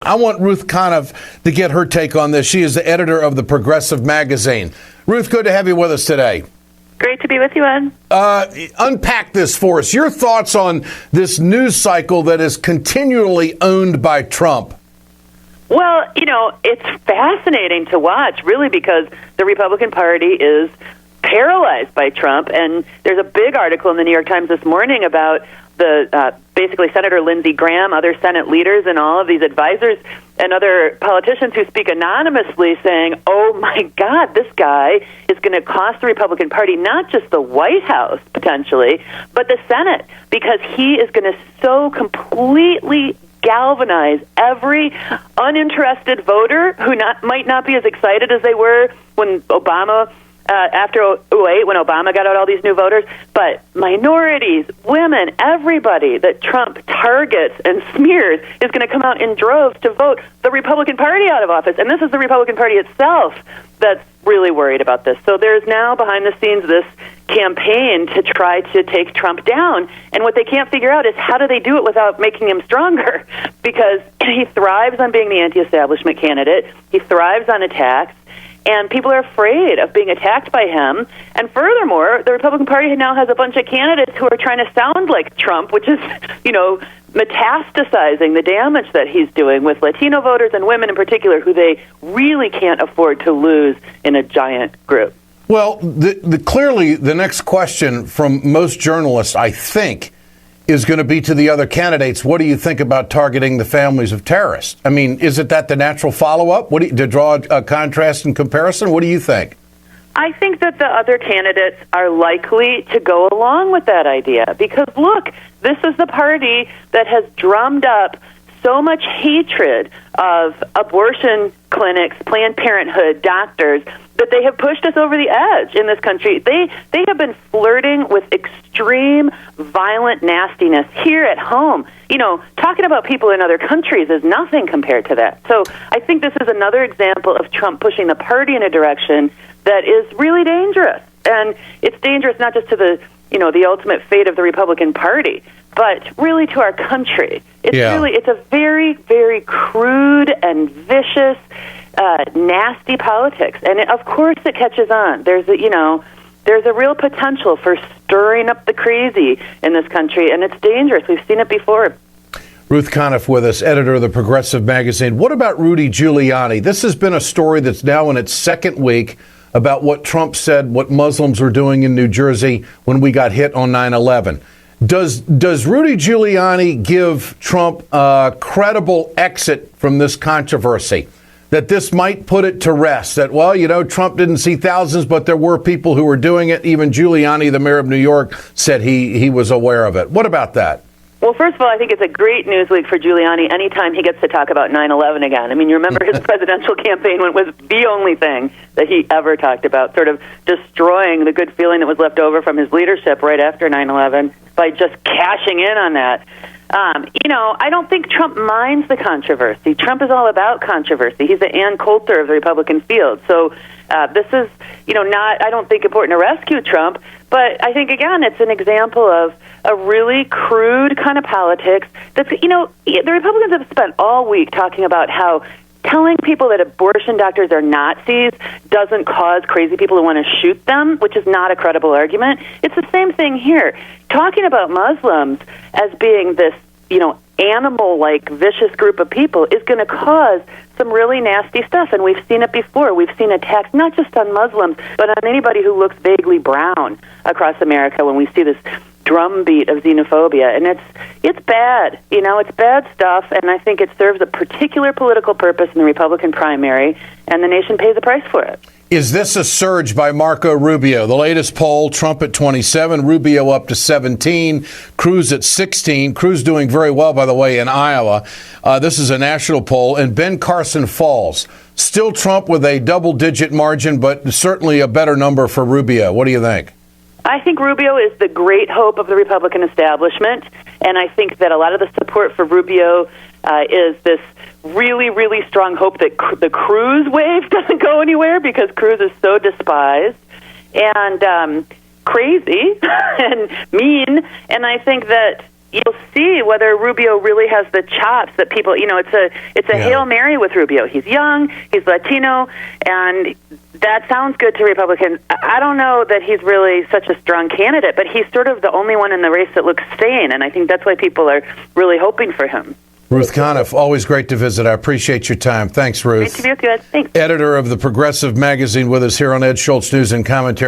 I want Ruth Conniff to get her take on this. She is the editor of the Progressive magazine. Ruth, good to have you with us today. Great to be with you, Ed. Unpack this for us. Your thoughts on this news cycle that is continually owned by Trump. Well, it's fascinating to watch, really, because the Republican Party is paralyzed by Trump. And there's a big article in the New York Times this morning about basically Senator Lindsey Graham, other Senate leaders, and all of these advisors and other politicians who speak anonymously saying, oh, my God, this guy is going to cost the Republican Party not just the White House, potentially, but the Senate, because he is going to so completely galvanize every uninterested voter who might not be as excited as they were when Obama after 2008, when Obama got out all these new voters, but minorities, women, everybody that Trump targets and smears is going to come out in droves to vote the Republican Party out of office. And this is the Republican Party itself that's really worried about this. So there's now behind the scenes this campaign to try to take Trump down. And what they can't figure out is how do they do it without making him stronger? Because he thrives on being the anti-establishment candidate. He thrives on attacks. And people are afraid of being attacked by him. And furthermore, the Republican Party now has a bunch of candidates who are trying to sound like Trump, which is, metastasizing the damage that he's doing with Latino voters and women in particular, who they really can't afford to lose in a giant group. Well, clearly the next question from most journalists, I think, is going to be to the other candidates. What do you think about targeting the families of terrorists? I mean, is it that the natural follow-up? To draw a contrast and comparison? What do you think? I think that the other candidates are likely to go along with that idea because, look, this is the party that has drummed up so much hatred of abortion clinics, Planned Parenthood, doctors, that they have pushed us over the edge in this country. They have been flirting with extreme, violent nastiness here at home. Talking about people in other countries is nothing compared to that. So I think this is another example of Trump pushing the party in a direction that is really dangerous. And it's dangerous not just to the ultimate fate of the Republican Party, but really to our country. It's a very, very crude and vicious, nasty politics. And of course it catches on. There's a real potential for stirring up the crazy in this country, and it's dangerous. We've seen it before. Ruth Conniff with us, editor of the Progressive magazine. What about Rudy Giuliani? This has been a story that's now in its second week about what Trump said, what Muslims were doing in New Jersey when we got hit on 9/11. Does Rudy Giuliani give Trump a credible exit from this controversy? That this might put it to rest, that, Trump didn't see thousands, but there were people who were doing it. Even Giuliani, the mayor of New York, said he was aware of it. What about that? Well, first of all, I think it's a great news week for Giuliani anytime he gets to talk about 9/11 again. I mean, you remember his presidential campaign when it was the only thing that he ever talked about, sort of destroying the good feeling that was left over from his leadership right after 9/11 by just cashing in on that. I don't think Trump minds the controversy. Trump is all about controversy. He's the Ann Coulter of the Republican field. So this is, not, I don't think, important to rescue Trump. But I think, again, it's an example of a really crude kind of politics that's, the Republicans have spent all week talking about how telling people that abortion doctors are Nazis doesn't cause crazy people to want to shoot them, which is not a credible argument. It's the same thing here. Talking about Muslims as being this, animal-like, vicious group of people is going to cause some really nasty stuff, and we've seen it before. We've seen attacks not just on Muslims, but on anybody who looks vaguely brown across America when we see this drumbeat of xenophobia, and it's bad. It's bad stuff, and I think it serves a particular political purpose in the Republican primary, and the nation pays a price for it. Is this a surge by Marco Rubio? The latest poll, Trump at 27, Rubio up to 17, Cruz at 16. Cruz doing very well, by the way, in Iowa. This is a national poll. And Ben Carson falls. Still Trump with a double-digit margin, but certainly a better number for Rubio. What do you think? I think Rubio is the great hope of the Republican establishment, and I think that a lot of the support for Rubio is this really, really strong hope that the Cruz wave doesn't go anywhere because Cruz is so despised and crazy and mean. And I think that you'll see whether Rubio really has the chops that people, it's a Hail Mary with Rubio. He's young, he's Latino, and that sounds good to Republicans. I don't know that he's really such a strong candidate, but he's sort of the only one in the race that looks sane, and I think that's why people are really hoping for him. Ruth Conniff, always great to visit. I appreciate your time. Thanks, Ruth. Great to be with you. Thanks. Editor of the Progressive Magazine with us here on Ed Schultz News and Commentary.